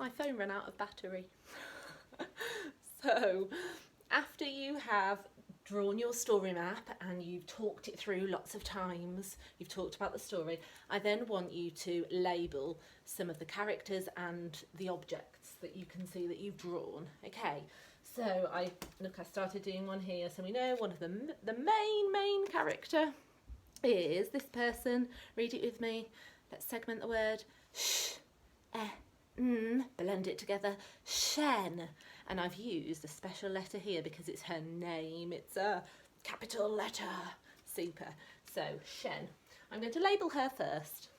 My phone ran out of battery. So after you have drawn your story map and you've talked it through lots of times, you've talked about the story, I then want you to label some of the characters and the objects that you can see that you've drawn. Okay, so I started doing one here, so we know one of them, the main character is this person. Read it with me. Let's segment the word. Sh, blend it together. Shen. And I've used a special letter here because it's her name. It's a capital letter. Super. So, Shen. I'm going to label her first.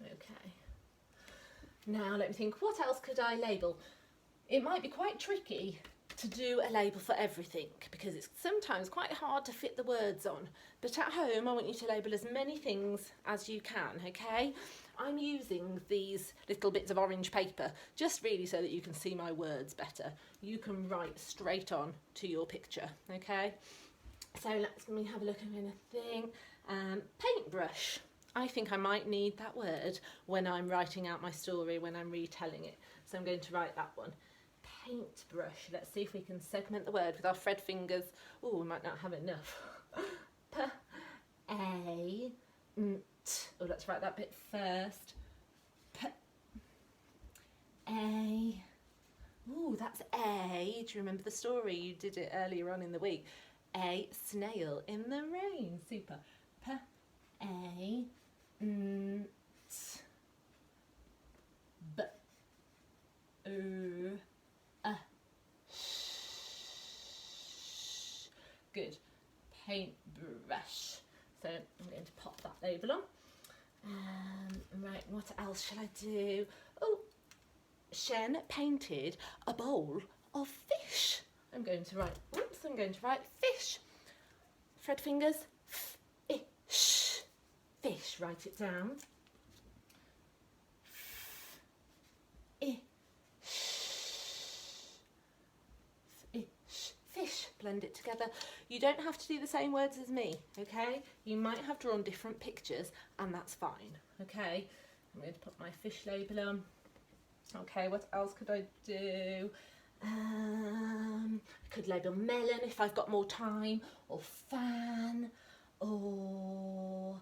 Okay. Now let me think, what else could I label? It might be quite tricky to do a label for everything because it's sometimes quite hard to fit the words on. But at home, I want you to label as many things as you can, okay? I'm using these little bits of orange paper just really so that you can see my words better. You can write straight on to your picture, okay? So let me have a look at anything. Paintbrush. I think I might need that word when I'm writing out my story, when I'm retelling it. So I'm going to write that one. Paintbrush. Let's see if we can segment the word with our Fred fingers. Oh, we might not have enough. P-A-N-T. Oh, let's write that bit first. P-A. Ooh, that's A. Do you remember the story? You did it earlier on in the week. A snail in the rain. Super. P-A-N-T. B-O. Good. Paintbrush. So I'm going to pop that label on. Right, what else shall I do? Oh, Shen painted a bowl of fish. I'm going to write fish. Fred fingers. Fish. Fish. Write it down. Fish. Blend it together. You don't have to do the same words as me, okay? You might have drawn different pictures and that's fine, okay? I'm going to put my fish label on. Okay, what else could I do? I could label melon if I've got more time, or fan, or...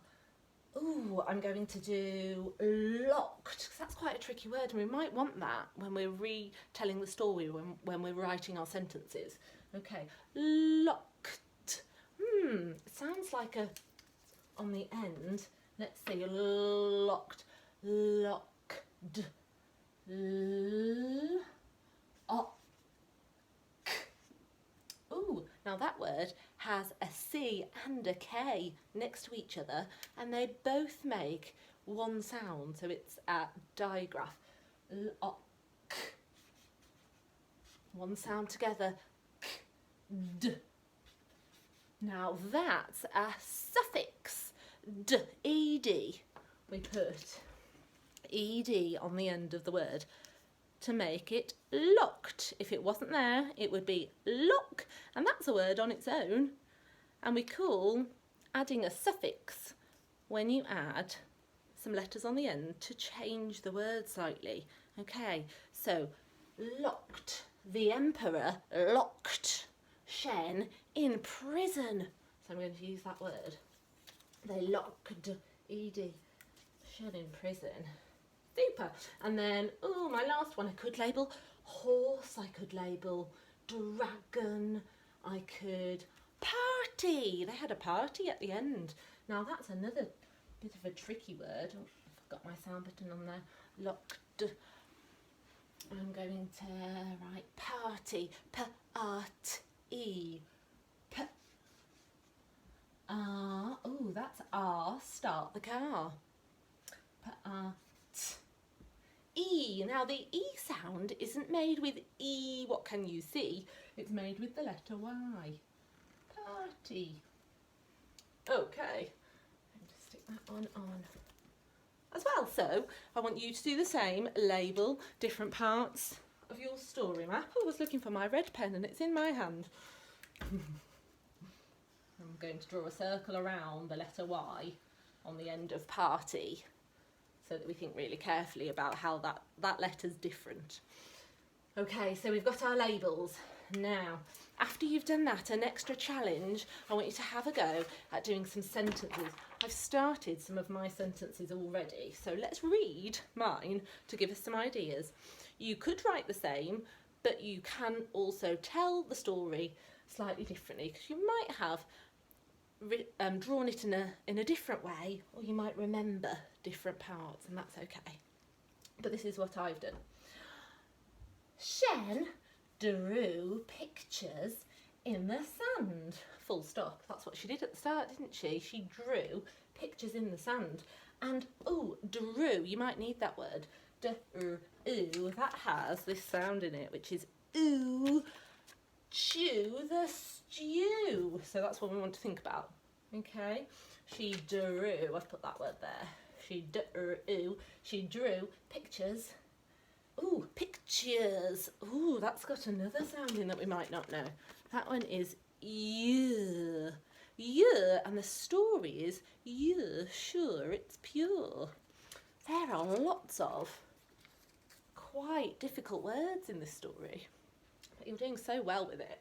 Ooh, I'm going to do locked, because that's quite a tricky word, and we might want that when we're retelling the story, when we're writing our sentences. Okay, locked. It sounds like a, on the end, let's see, locked, locked, Ooh, now that word has a C and a K next to each other and they both make one sound, so it's a digraph. Lock. One sound together. D. Now that's a suffix. D. E-D. We put E-D on the end of the word to make it locked. If it wasn't there, it would be lock, and that's a word on its own. And we call adding a suffix when you add some letters on the end to change the word slightly. Okay, so locked. The emperor locked Shen in prison. So I'm going to use that word. They locked E-D. Shen in prison. Super. And then, oh, my last one, I could label horse, I could label dragon, I could party. They had a party at the end. Now that's another bit of a tricky word. Oh, I've got my sound button on there. Locked. I'm going to write party. P-A-R-T-E. P-R. Oh, that's R. Start the car. P-R-T. E. Now the E sound isn't made with E, what can you see? It's made with the letter Y. Party. Okay. And just stick that one on as well. So I want you to do the same, label different parts of your story map. I was looking for my red pen and it's in my hand. I'm going to draw a circle around the letter Y on the end of party. so that we think really carefully about how that letter's different. Okay, so we've got our labels. Now, after you've done that, an extra challenge, I want you to have a go at doing some sentences. I've started some of my sentences already, so let's read mine to give us some ideas. You could write the same, but you can also tell the story slightly differently, because you might have drawn it in a different way, or you might remember different parts, and that's okay. But this is what I've done. Shen drew pictures in the sand. Full stop. That's what she did at the start, didn't she? She drew pictures in the sand. And, drew, you might need that word. Ooh, that has this sound in it, which is ooh, chew the stew. So that's what we want to think about. Okay? She drew, I've put that word there. She drew pictures. Ooh, pictures. Ooh, that's got another sound in that we might not know. That one is yeah. Yeah, and the story is yeah, sure, it's pure. There are lots of quite difficult words in this story, but you're doing so well with it.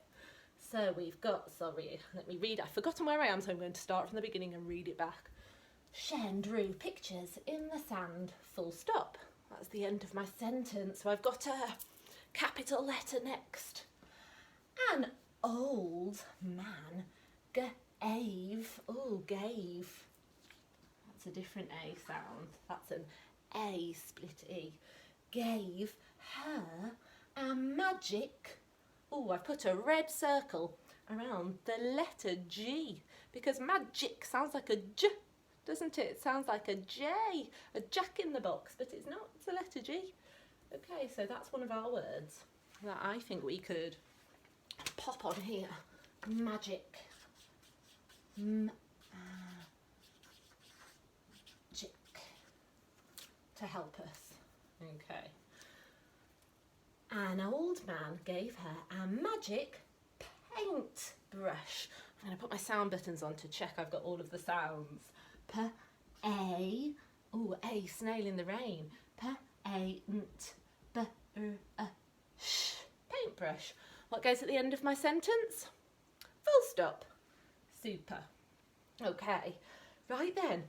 So we've got, sorry, let me read. I've forgotten where I am, so I'm going to start from the beginning and read it back. Shen drew pictures in the sand, full stop. That's the end of my sentence, so I've got a capital letter next. An old man gave, that's a different A sound, that's an A split E, gave her a magic, I've put a red circle around the letter G, because magic sounds like a J, doesn't it? It sounds like a J, a jack in the box, but it's not, it's a letter G. Okay, so that's one of our words that I think we could pop on here. Magic. Magic. To help us. Okay. An old man gave her a magic paintbrush. I'm going to put my sound buttons on to check I've got all of the sounds. A, snail in the rain. Sh, paintbrush. What goes at the end of my sentence? Full stop. Super. Okay, right then,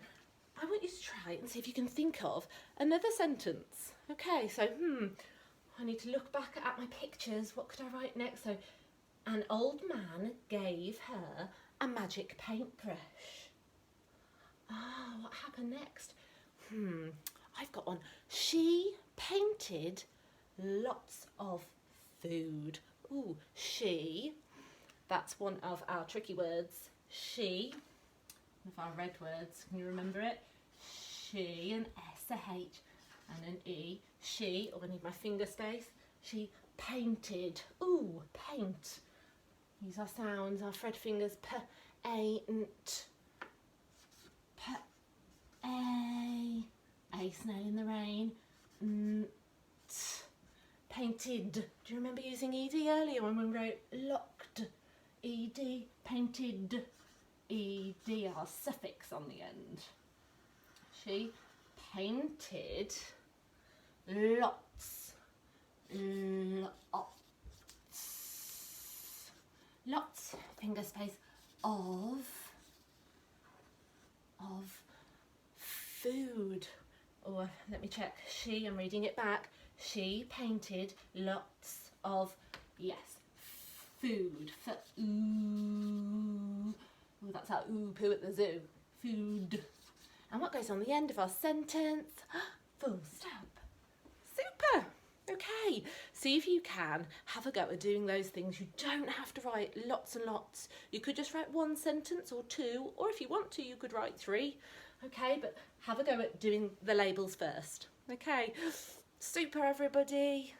I want you to try and see if you can think of another sentence. Okay, so, I need to look back at my pictures. What could I write next? So, an old man gave her a magic paintbrush. What happened next? I've got one. She painted lots of food. She. That's one of our tricky words. She. One of our red words. Can you remember it? She, an S, a H, and an E. She, I need my finger space. She painted. Paint. Use our sounds, our Fred fingers. P-A-N-T. A snail in the rain. Painted. Do you remember using ED earlier when we wrote locked? ED, painted. ED, our suffix on the end. She painted lots, finger space, of food. Let me check. I'm reading it back. She painted lots of, food. That's our poo at the zoo. Food. And what goes on the end of our sentence? Full stop. Super. Okay. See if you can have a go at doing those things. You don't have to write lots and lots. You could just write one sentence or two, or if you want to, you could write 3. Okay, but have a go at doing the labels first. Okay. Super, everybody.